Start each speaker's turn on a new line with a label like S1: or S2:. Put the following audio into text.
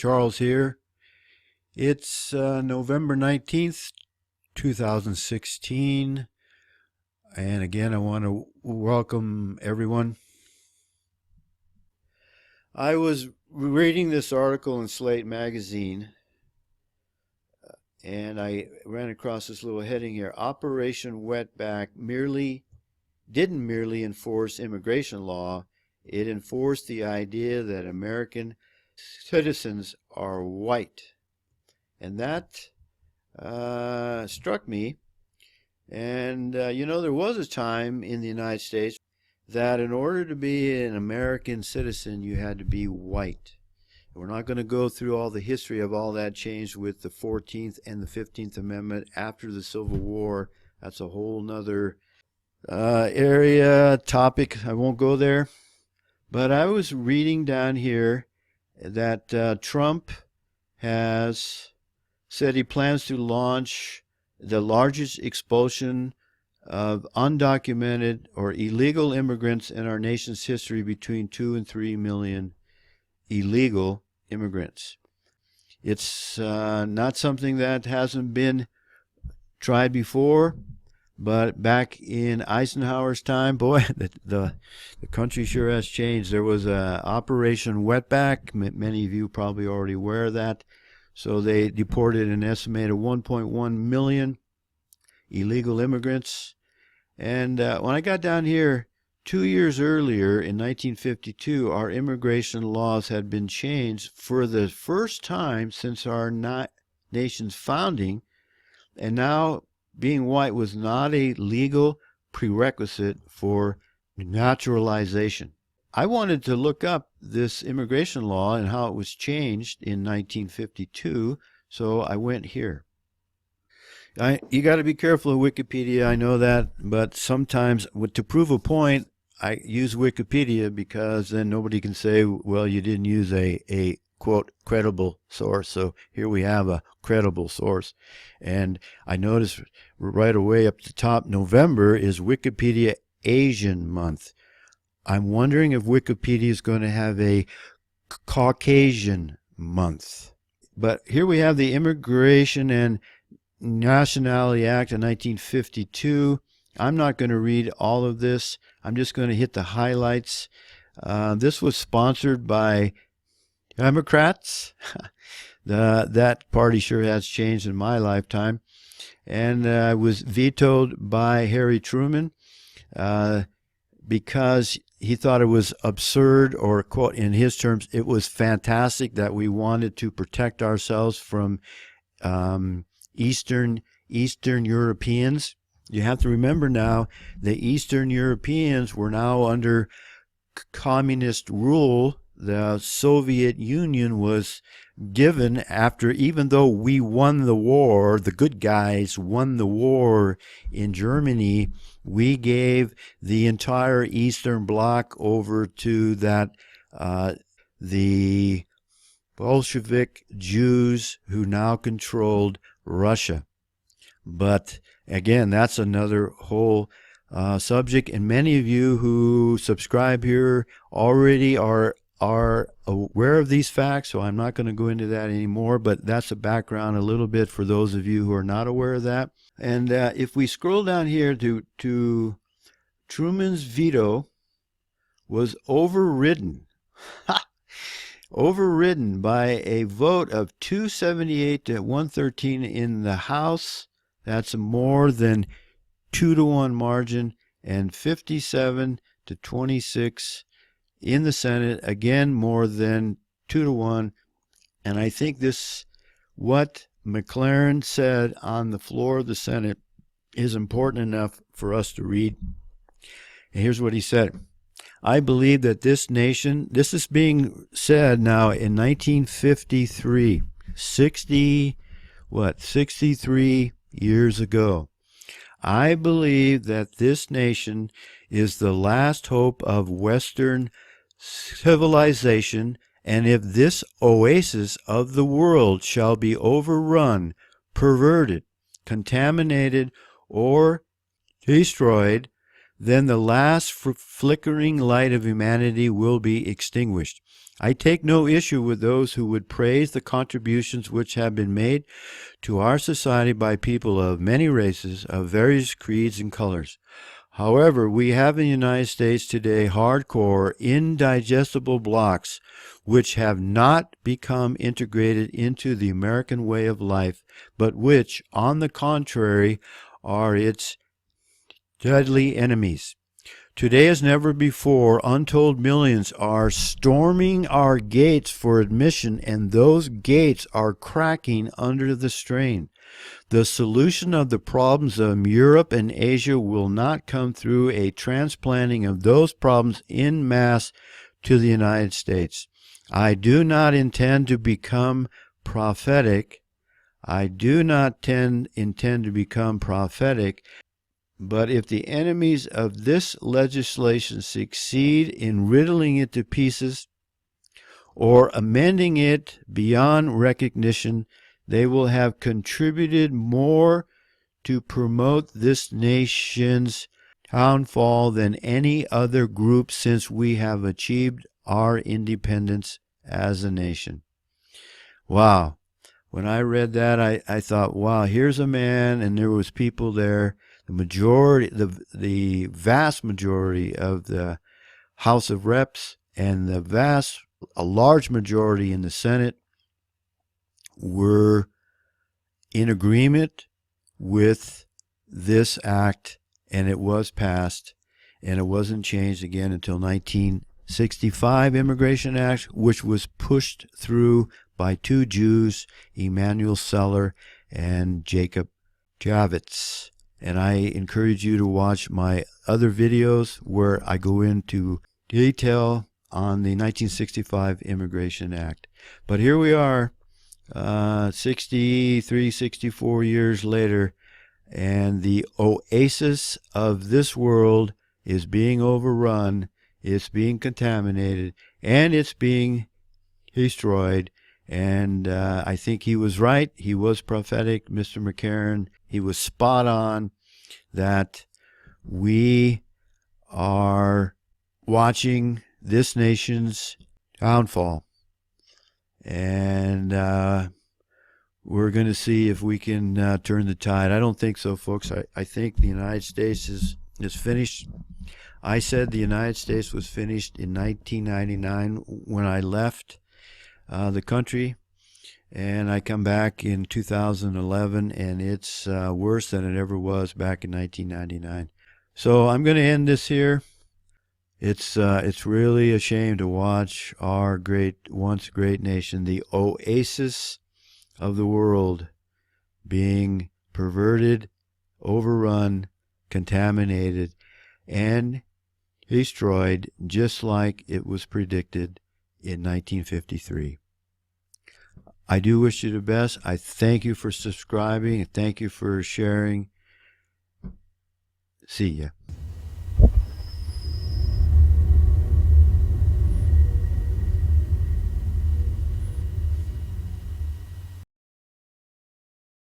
S1: Charles here. It's November 19th, 2016. And again, I want to welcome everyone. I was reading this article in Slate magazine, and I ran across this little heading here. Operation Wetback didn't merely enforce immigration law, it enforced the idea that American citizens are white. And that struck me. And, there was a time in the United States that in order to be an American citizen, you had to be white. We're not going to go through all the history of all that change with the 14th and the 15th Amendment after the Civil War. That's a whole nother topic. I won't go there. But I was reading down here that Trump has said he plans to launch the largest expulsion of undocumented or illegal immigrants in our nation's history, between 2 and 3 million illegal immigrants. It's not something that hasn't been tried before, but back in Eisenhower's time, boy, the country sure has changed. There was Operation Wetback. Many of you probably already aware of that. So they deported an estimated 1.1 million illegal immigrants. And when I got down here, 2 years earlier, in 1952, our immigration laws had been changed for the first time since our nation's founding. And now being white was not a legal prerequisite for naturalization. I wanted to look up this immigration law and how it was changed in 1952, so I went here. You got to be careful of Wikipedia, I know that, but sometimes to prove a point, I use Wikipedia because then nobody can say, well, you didn't use a quote, credible source. So here we have a credible source. And I noticed right away up the top, November is Wikipedia Asian Month. I'm wondering if Wikipedia is going to have a Caucasian month. But here we have the Immigration and Nationality Act of 1952. I'm not going to read all of this. I'm just going to hit the highlights. This was sponsored by Democrats. That party sure has changed in my lifetime. And was vetoed by Harry Truman because he thought it was absurd, or, quote, in his terms, it was fantastic that we wanted to protect ourselves from Eastern Europeans. You have to remember now, the Eastern Europeans were now under communist rule. The Soviet Union was given after, even though we won the war, the good guys won the war in Germany, we gave the entire Eastern Bloc over to the Bolshevik Jews who now controlled Russia. But again, that's another whole subject, and many of you who subscribe here already are aware of these facts, so I'm not going to go into that anymore, but that's a background a little bit for those of you who are not aware of that. And if we scroll down here to Truman's veto was overridden. Overridden by a vote of 278 to 113 in the House. That's more than 2-to-1 margin, and 57 to 26 in the Senate, again more than 2-to-1. And I think what McCaren said on the floor of the Senate is important enough for us to read. And here's what he said. I believe that this nation, this is being said now in 1953, 63 years ago. I believe that this nation is the last hope of Western civilization, and if this oasis of the world shall be overrun, perverted, contaminated, or destroyed, then the last flickering light of humanity will be extinguished. I take no issue with those who would praise the contributions which have been made to our society by people of many races, of various creeds and colors. However, we have in the United States today hardcore, indigestible blocks which have not become integrated into the American way of life, but which, on the contrary, are its deadly enemies. Today as never before, untold millions are storming our gates for admission, and those gates are cracking under the strain. The solution of the problems of Europe and Asia will not come through a transplanting of those problems en masse to the United States. I do not intend to become prophetic. But if the enemies of this legislation succeed in riddling it to pieces or amending it beyond recognition, they will have contributed more to promote this nation's downfall than any other group since we have achieved our independence as a nation. Wow. When I read that, I thought, wow, here's a man, and there was people there. The vast majority of the House of Reps and a large majority in the Senate were in agreement with this act, and it was passed, and it wasn't changed again until 1965 Immigration Act, which was pushed through by two Jews, Emanuel Seller and Jacob Javits. And I encourage you to watch my other videos where I go into detail on the 1965 Immigration Act. But here we are, 64 years later, and the oasis of this world is being overrun, it's being contaminated, and it's being destroyed. And I think he was right. He was prophetic, Mr. McCaren. He was spot on that we are watching this nation's downfall. And we're going to see if we can turn the tide. I don't think so, folks. I think the United States is finished. I said the United States was finished in 1999 when I left the country, and I come back in 2011, and it's worse than it ever was back in 1999. So I'm going to end this here. It's really a shame to watch our once great nation, the oasis of the world, being perverted, overrun, contaminated, and destroyed just like it was predicted in 1953. I do wish you the best. I thank you for subscribing. Thank you for sharing. See ya.